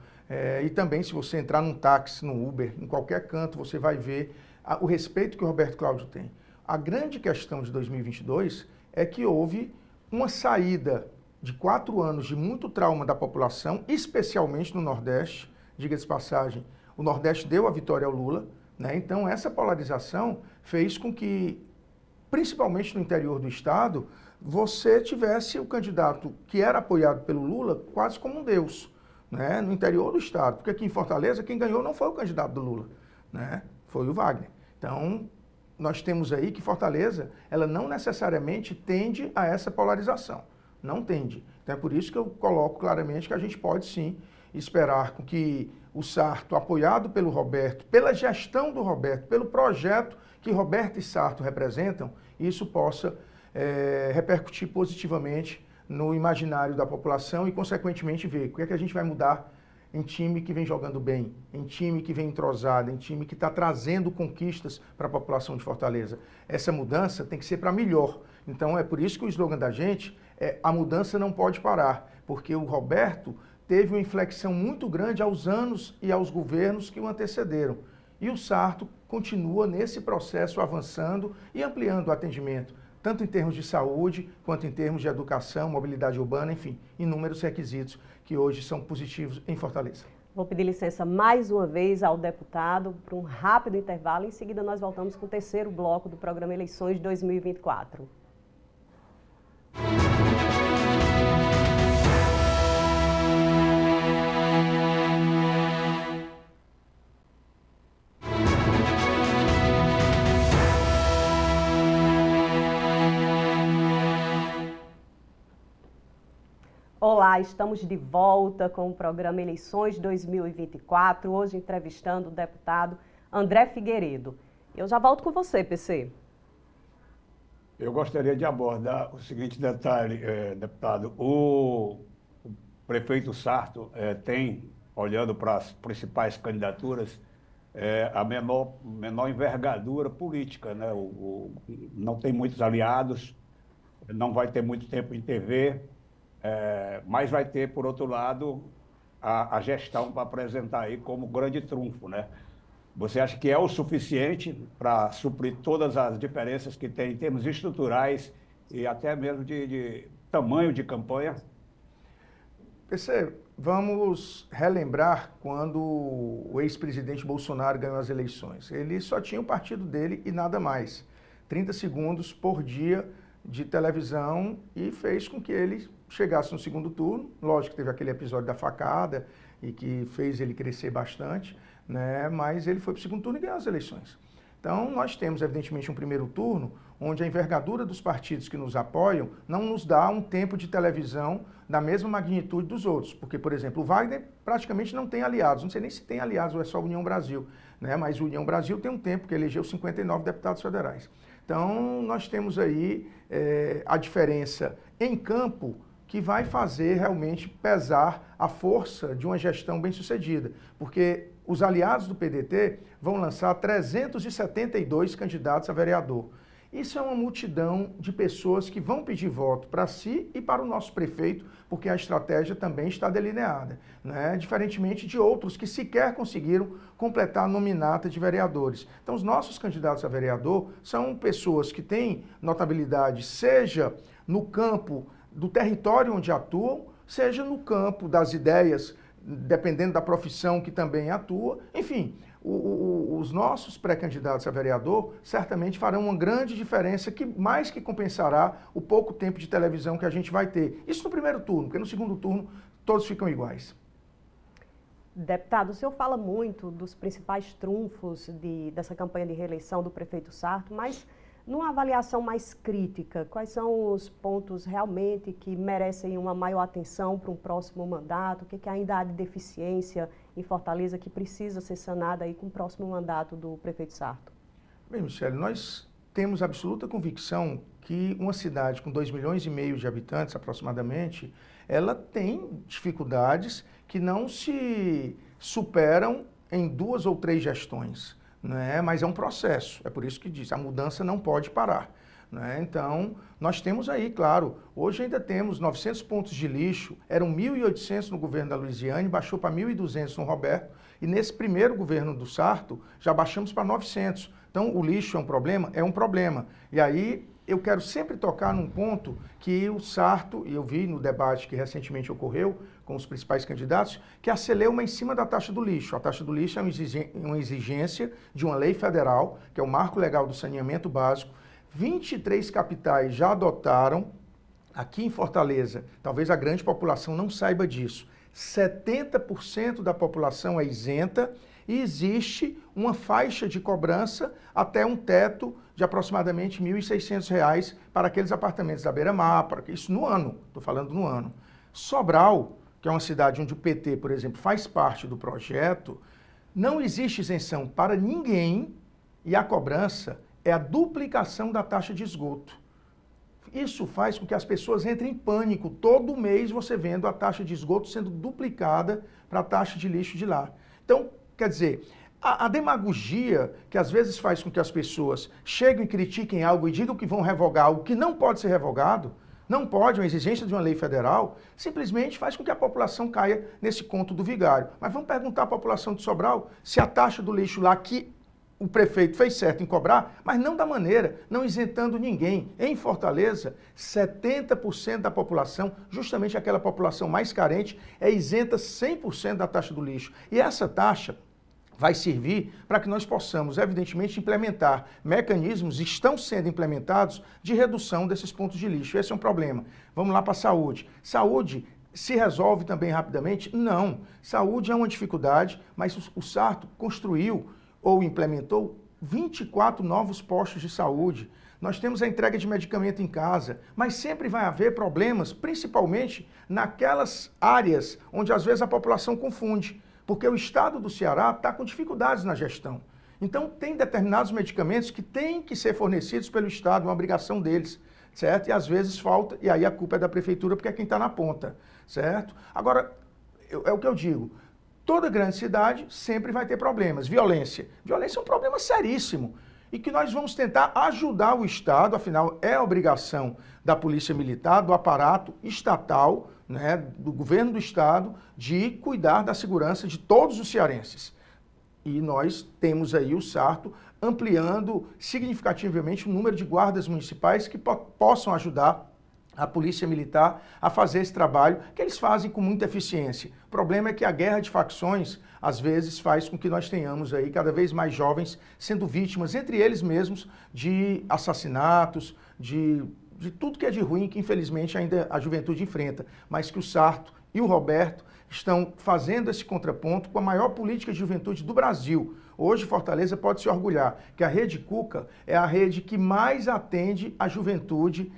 E também, se você entrar num táxi, num Uber, em qualquer canto, você vai ver o respeito que o Roberto Cláudio tem. A grande questão de 2022 é que houve uma saída de 4 anos de muito trauma da população, especialmente no Nordeste. Diga-se de passagem, o Nordeste deu a vitória ao Lula, né? Então, essa polarização fez com que, principalmente no interior do estado, você tivesse o candidato que era apoiado pelo Lula quase como um deus, né? No interior do estado. Porque aqui em Fortaleza, quem ganhou não foi o candidato do Lula, né? Foi o Wagner. Então, nós temos aí que Fortaleza, ela não necessariamente tende a essa polarização. Não tende. Então, é por isso que eu coloco claramente que a gente pode sim esperar com que o Sarto, apoiado pelo Roberto, pela gestão do Roberto, pelo projeto que Roberto e Sarto representam, isso possa repercutir positivamente no imaginário da população e, consequentemente, ver o que é que a gente vai mudar em time que vem jogando bem, em time que vem entrosado, em time que está trazendo conquistas para a população de Fortaleza. Essa mudança tem que ser para melhor. Então, é por isso que o slogan da gente é: a mudança não pode parar, porque o Roberto teve uma inflexão muito grande aos anos e aos governos que o antecederam. E o Sarto continua nesse processo avançando e ampliando o atendimento tanto em termos de saúde, quanto em termos de educação, mobilidade urbana, enfim, inúmeros requisitos que hoje são positivos em Fortaleza. Vou pedir licença mais uma vez ao deputado para um rápido intervalo. Em seguida, nós voltamos com o terceiro bloco do programa Eleições 2024. Olá, estamos de volta com o programa Eleições 2024, hoje entrevistando o deputado André Figueiredo. Eu já volto com você, PC. Eu gostaria de abordar o seguinte detalhe, deputado. O prefeito Sarto tem, olhando para as principais candidaturas, a menor envergadura política, né? Não tem muitos aliados, não vai ter muito tempo em TV, mas vai ter, por outro lado, a gestão para apresentar aí como grande trunfo, né? Você acha que é o suficiente para suprir todas as diferenças que tem em termos estruturais e até mesmo de tamanho de campanha? PC, vamos relembrar quando o ex-presidente Bolsonaro ganhou as eleições. Ele só tinha o partido dele e nada mais. 30 segundos por dia de televisão e fez com que ele chegasse no segundo turno. Lógico que teve aquele episódio da facada e que fez ele crescer bastante, né? Mas ele foi para o segundo turno e ganhou as eleições. Então, nós temos, evidentemente, um primeiro turno onde a envergadura dos partidos que nos apoiam não nos dá um tempo de televisão da mesma magnitude dos outros. Porque, por exemplo, o Wagner praticamente não tem aliados. Não sei nem se tem aliados ou é só União Brasil, né? Mas o União Brasil tem um tempo que elegeu 59 deputados federais. Então, nós temos aí a diferença em campo que vai fazer realmente pesar a força de uma gestão bem-sucedida. Porque os aliados do PDT vão lançar 372 candidatos a vereador. Isso é uma multidão de pessoas que vão pedir voto para si e para o nosso prefeito, porque a estratégia também está delineada, né? Diferentemente de outros que sequer conseguiram completar a nominata de vereadores. Então, os nossos candidatos a vereador são pessoas que têm notabilidade, seja no campo do território onde atuam, seja no campo das ideias, dependendo da profissão que também atua, enfim. Os nossos pré-candidatos a vereador certamente farão uma grande diferença que mais que compensará o pouco tempo de televisão que a gente vai ter. Isso no primeiro turno, porque no segundo turno todos ficam iguais. Deputado, o senhor fala muito dos principais trunfos dessa campanha de reeleição do prefeito Sarto, mas numa avaliação mais crítica, quais são os pontos realmente que merecem uma maior atenção para um próximo mandato? O que ainda há de deficiência em Fortaleza que precisa ser sanada aí com o próximo mandato do prefeito Sarto? Bem, Michele, nós temos absoluta convicção que uma cidade com 2,5 milhões de habitantes aproximadamente, ela tem dificuldades que não se superam em 2 ou 3 gestões. Né? Mas é um processo, é por isso que diz, a mudança não pode parar. Né? Então, nós temos aí, claro, hoje ainda temos 900 pontos de lixo, eram 1.800 no governo da Luiziane, baixou para 1.200 no Roberto, e nesse primeiro governo do Sarto, já baixamos para 900. Então, o lixo é um problema? É um problema. E aí, eu quero sempre tocar num ponto que o Sarto, e eu vi no debate que recentemente ocorreu com os principais candidatos, que a celeuma em cima da taxa do lixo. A taxa do lixo é uma exigência de uma lei federal, que é o Marco Legal do Saneamento Básico. 23 capitais já adotaram. Aqui em Fortaleza, talvez a grande população não saiba disso. 70% da população é isenta e existe uma faixa de cobrança até um teto de aproximadamente R$ 1.600 para aqueles apartamentos da beira-mar, isso no ano, estou falando no ano. Sobral, que é uma cidade onde o PT, por exemplo, faz parte do projeto, não existe isenção para ninguém e a cobrança é a duplicação da taxa de esgoto. Isso faz com que as pessoas entrem em pânico. Todo mês você vendo a taxa de esgoto sendo duplicada para a taxa de lixo de lá. Então, quer dizer, a demagogia que às vezes faz com que as pessoas cheguem e critiquem algo e digam que vão revogar algo que não pode ser revogado, não pode, uma exigência de uma lei federal, simplesmente faz com que a população caia nesse conto do vigário. Mas vamos perguntar à população de Sobral se a taxa do lixo lá, que o prefeito fez certo em cobrar, mas não da maneira, não isentando ninguém. Em Fortaleza, 70% da população, justamente aquela população mais carente, é isenta 100% da taxa do lixo. E essa taxa vai servir para que nós possamos, evidentemente, implementar mecanismos, estão sendo implementados, de redução desses pontos de lixo. Esse é um problema. Vamos lá para a saúde. Saúde se resolve também rapidamente? Não. Saúde é uma dificuldade, mas o Sarto construiu ou implementou 24 novos postos de saúde. Nós temos a entrega de medicamento em casa, mas sempre vai haver problemas, principalmente naquelas áreas onde às vezes a população confunde, porque o estado do Ceará está com dificuldades na gestão. Então tem determinados medicamentos que têm que ser fornecidos pelo estado, uma obrigação deles, certo? E às vezes falta, e aí a culpa é da prefeitura, porque é quem está na ponta, certo? Agora, é o que eu digo, toda grande cidade sempre vai ter problemas. Violência. Violência é um problema seríssimo e que nós vamos tentar ajudar o Estado, afinal é a obrigação da Polícia Militar, do aparato estatal, né, do governo do Estado, de cuidar da segurança de todos os cearenses. E nós temos aí o Sarto ampliando significativamente o número de guardas municipais que possam ajudar a Polícia Militar a fazer esse trabalho que eles fazem com muita eficiência. O problema é que a guerra de facções, às vezes, faz com que nós tenhamos aí cada vez mais jovens sendo vítimas, entre eles mesmos, de assassinatos, de tudo que é de ruim que, infelizmente, ainda a juventude enfrenta, mas que o Sarto e o Roberto estão fazendo esse contraponto com a maior política de juventude do Brasil. Hoje, Fortaleza pode se orgulhar que a Rede Cuca é a rede que mais atende a juventude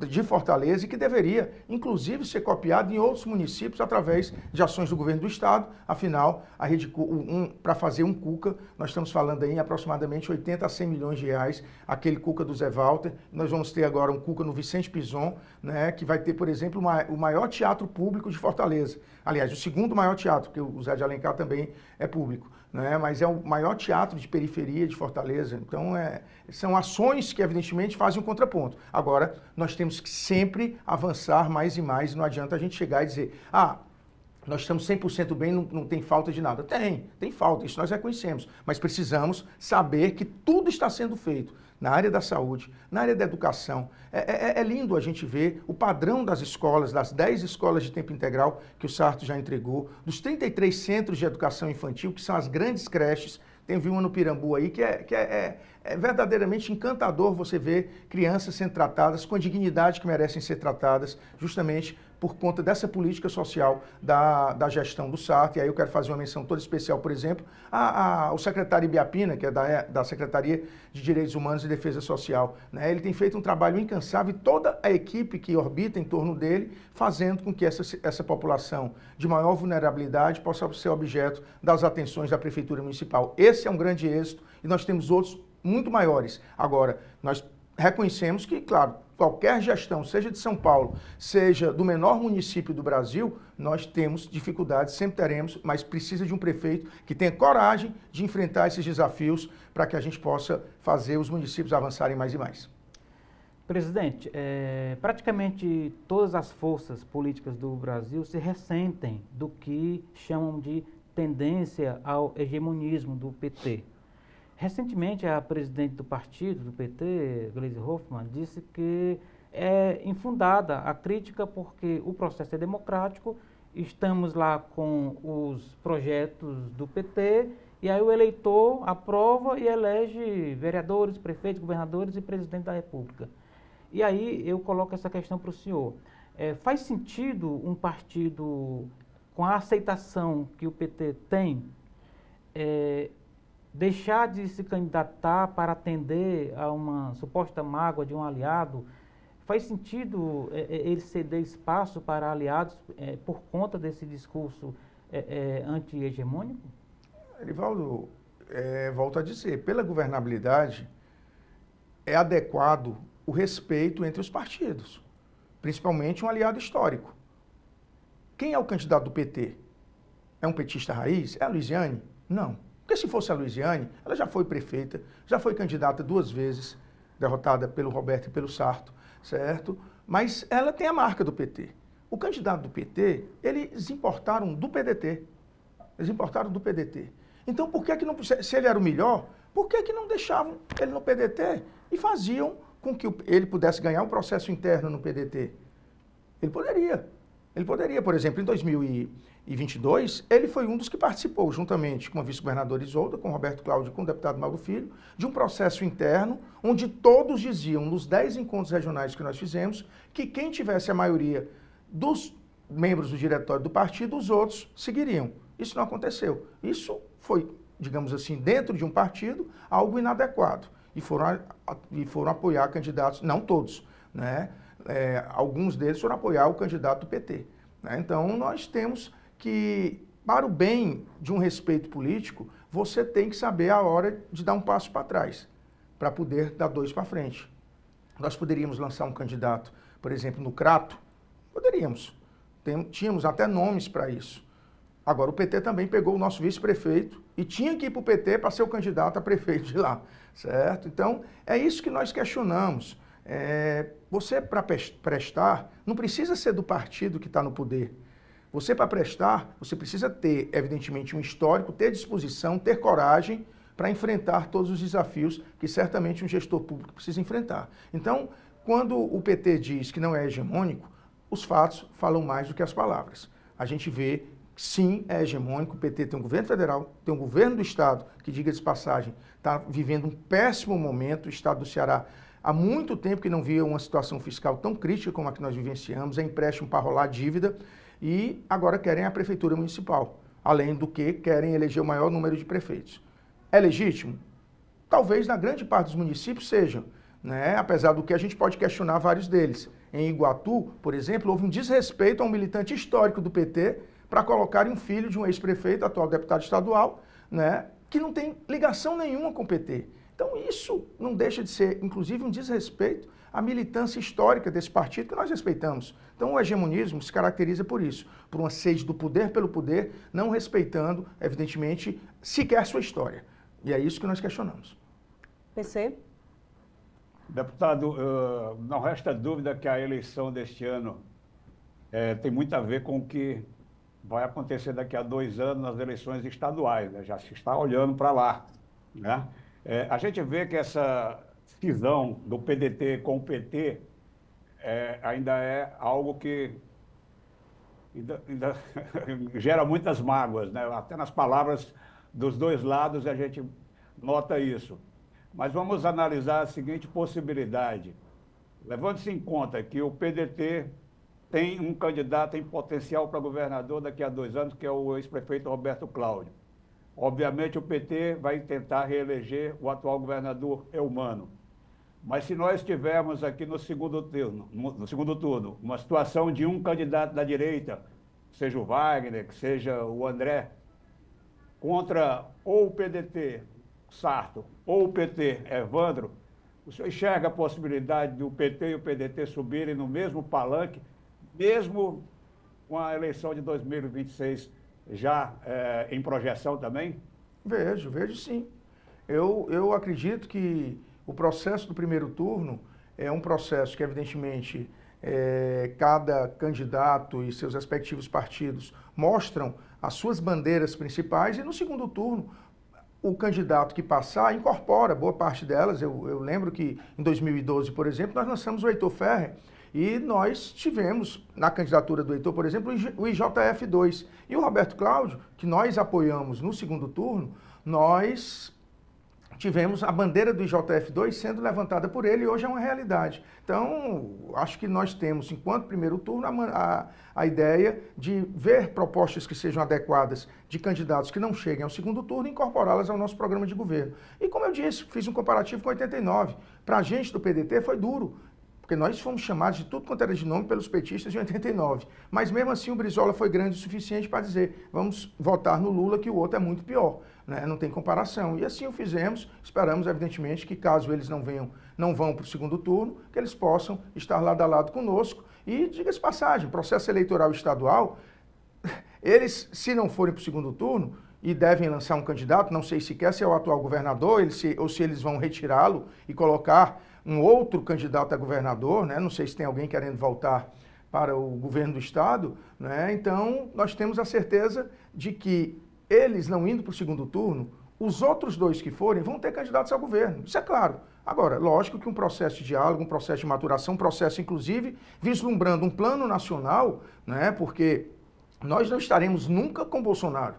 de Fortaleza e que deveria, inclusive, ser copiada em outros municípios através de ações do governo do Estado. Afinal, a Rede Cuca, para fazer um Cuca, nós estamos falando aí em aproximadamente 80 a 100 milhões de reais, aquele Cuca do Zé Walter. Nós vamos ter agora um Cuca no Vicente Pison, né, que vai ter, por exemplo, o maior teatro público de Fortaleza. Aliás, o segundo maior teatro, porque o Zé de Alencar também é público, né? Mas é o maior teatro de periferia de Fortaleza. Então, são ações que, evidentemente, fazem um contraponto. Agora, nós temos que sempre avançar mais e mais, não adianta a gente chegar e dizer, nós estamos 100% bem, não tem falta de nada. Tem falta, isso nós reconhecemos, mas precisamos saber que tudo está sendo feito na área da saúde, na área da educação. É lindo a gente ver o padrão das escolas, das 10 escolas de tempo integral que o Sarto já entregou, dos 33 centros de educação infantil, que são as grandes creches. Tem uma no Pirambu aí que é verdadeiramente encantador você ver crianças sendo tratadas com a dignidade que merecem ser tratadas, justamente por conta dessa política social da gestão do Sarto. E aí eu quero fazer uma menção toda especial, por exemplo, ao secretário Ibiapina, que é da Secretaria de Direitos Humanos e Defesa Social, né? Ele tem feito um trabalho incansável e toda a equipe que orbita em torno dele, fazendo com que essa população de maior vulnerabilidade possa ser objeto das atenções da Prefeitura Municipal. Esse é um grande êxito e nós temos outros muito maiores. Agora, nós reconhecemos que, claro, qualquer gestão, seja de São Paulo, seja do menor município do Brasil, nós temos dificuldades, sempre teremos, mas precisa de um prefeito que tenha coragem de enfrentar esses desafios para que a gente possa fazer os municípios avançarem mais e mais. Presidente, praticamente todas as forças políticas do Brasil se ressentem do que chamam de tendência ao hegemonismo do PT. Recentemente, a presidente do partido, do PT, Gleisi Hoffmann, disse que é infundada a crítica porque o processo é democrático, estamos lá com os projetos do PT e aí o eleitor aprova e elege vereadores, prefeitos, governadores e presidente da República. E aí eu coloco essa questão para o senhor. Faz sentido um partido com a aceitação que o PT tem deixar de se candidatar para atender a uma suposta mágoa de um aliado? Faz sentido ele ceder espaço para aliados por conta desse discurso anti-hegemônico? Erivaldo, volto a dizer, pela governabilidade é adequado o respeito entre os partidos, principalmente um aliado histórico. Quem é o candidato do PT? É um petista raiz? É a Luiziane? Não. Porque se fosse a Luiziane, ela já foi prefeita, já foi candidata 2 vezes, derrotada pelo Roberto e pelo Sarto, certo? Mas ela tem a marca do PT. O candidato do PT, eles importaram do PDT. Eles importaram do PDT. Então, por que não... Se ele era o melhor, Por que que não deixavam ele no PDT e faziam com que ele pudesse ganhar um processo interno no PDT? Ele poderia. Ele poderia, por exemplo, em 2022, ele foi um dos que participou, juntamente com a vice-governadora Isolda, com o Roberto Cláudio e com o deputado Mauro Filho, de um processo interno, onde todos diziam, nos 10 encontros regionais que nós fizemos, que quem tivesse a maioria dos membros do diretório do partido, os outros seguiriam. Isso não aconteceu. Isso foi, digamos assim, dentro de um partido, algo inadequado. E foram apoiar candidatos, não todos, né? Alguns deles foram apoiar o candidato do PT. Né? Então, nós temos que, para o bem de um respeito político, você tem que saber a hora de dar um passo para trás, para poder dar 2 para frente. Nós poderíamos lançar um candidato, por exemplo, no Crato? Poderíamos. Tínhamos até nomes para isso. Agora, o PT também pegou o nosso vice-prefeito e tinha que ir para o PT para ser o candidato a prefeito de lá, certo? Então, é isso que nós questionamos. Você, para prestar, não precisa ser do partido que está no poder. Você, para prestar, você precisa ter, evidentemente, um histórico, ter disposição, ter coragem para enfrentar todos os desafios que certamente um gestor público precisa enfrentar. Então, quando o PT diz que não é hegemônico, os fatos falam mais do que as palavras. A gente vê, sim, é hegemônico, o PT tem um governo federal, tem um governo do Estado, que, diga de passagem, está vivendo um péssimo momento, o Estado do Ceará há muito tempo que não via uma situação fiscal tão crítica como a que nós vivenciamos, é empréstimo para rolar dívida, e agora querem a prefeitura municipal, além do que querem eleger o maior número de prefeitos. É legítimo? Talvez na grande parte dos municípios sejam, né? Apesar do que a gente pode questionar vários deles. Em Iguatu, por exemplo, houve um desrespeito a um militante histórico do PT para colocar um filho de um ex-prefeito, atual deputado estadual, né? Que não tem ligação nenhuma com o PT. Então isso não deixa de ser, inclusive, um desrespeito à militância histórica desse partido que nós respeitamos. Então o hegemonismo se caracteriza por isso, por uma sede do poder pelo poder, não respeitando, evidentemente, sequer sua história. E é isso que nós questionamos. PC? Deputado, não resta dúvida que a eleição deste ano tem muito a ver com o que vai acontecer daqui a 2 anos nas eleições estaduais, né? Já se está olhando para lá, né? A gente vê que essa cisão do PDT com o PT ainda é algo que ainda gera muitas mágoas, né? Até nas palavras dos 2 lados a gente nota isso. Mas vamos analisar a seguinte possibilidade. Levando-se em conta que o PDT tem um candidato em potencial para governador daqui a 2 anos, que é o ex-prefeito Roberto Cláudio. Obviamente, o PT vai tentar reeleger o atual governador Eumano. Mas se nós tivermos aqui no segundo turno, uma situação de um candidato da direita, seja o Wagner, que seja o André, contra ou o PDT, Sarto, ou o PT, Evandro, o senhor enxerga a possibilidade do PT e o PDT subirem no mesmo palanque, mesmo com a eleição de 2026 já em projeção também? Vejo sim. Eu acredito que o processo do primeiro turno é um processo que, evidentemente, cada candidato e seus respectivos partidos mostram as suas bandeiras principais, e no segundo turno, o candidato que passar incorpora boa parte delas. Eu lembro que em 2012, por exemplo, nós lançamos o Heitor Ferrer, e nós tivemos, na candidatura do Heitor, por exemplo, o IJF2. E o Roberto Cláudio, que nós apoiamos no segundo turno, nós tivemos a bandeira do IJF2 sendo levantada por ele, e hoje é uma realidade. Então, acho que nós temos, enquanto primeiro turno, a ideia de ver propostas que sejam adequadas de candidatos que não cheguem ao segundo turno e incorporá-las ao nosso programa de governo. E como eu disse, fiz um comparativo com 89. Para a gente do PDT foi duro, porque nós fomos chamados de tudo quanto era de nome pelos petistas em 89. Mas mesmo assim o Brizola foi grande o suficiente para dizer, vamos votar no Lula, que o outro é muito pior, né? Não tem comparação. E assim o fizemos, esperamos evidentemente que caso eles não vão para o segundo turno, que eles possam estar lado a lado conosco. E diga-se passagem, processo eleitoral estadual, eles, se não forem para o segundo turno, e devem lançar um candidato, não sei sequer se é o atual governador, ou se eles vão retirá-lo e colocar um outro candidato a governador, né? Não sei se tem alguém querendo voltar para o governo do estado, né? Então nós temos a certeza de que eles não indo para o segundo turno, os outros 2 que forem vão ter candidatos ao governo. Isso é claro. Agora, lógico que um processo de diálogo, um processo de maturação, um processo, inclusive, vislumbrando um plano nacional, né? Porque nós não estaremos nunca com Bolsonaro.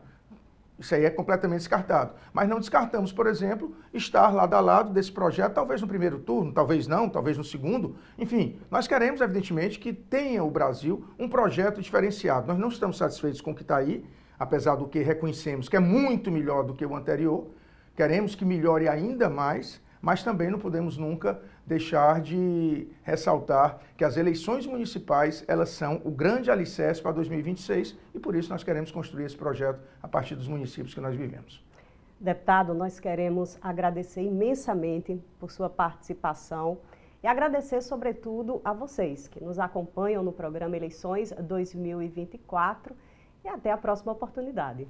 Isso aí é completamente descartado. Mas não descartamos, por exemplo, estar lado a lado desse projeto, talvez no primeiro turno, talvez não, talvez no segundo. Enfim, nós queremos, evidentemente, que tenha o Brasil um projeto diferenciado. Nós não estamos satisfeitos com o que está aí, apesar do que reconhecemos que é muito melhor do que o anterior. Queremos que melhore ainda mais, mas também não podemos nunca deixar de ressaltar que as eleições municipais, elas são o grande alicerce para 2026 e por isso nós queremos construir esse projeto a partir dos municípios que nós vivemos. Deputado, nós queremos agradecer imensamente por sua participação e agradecer, sobretudo, a vocês que nos acompanham no programa Eleições 2024 e até a próxima oportunidade.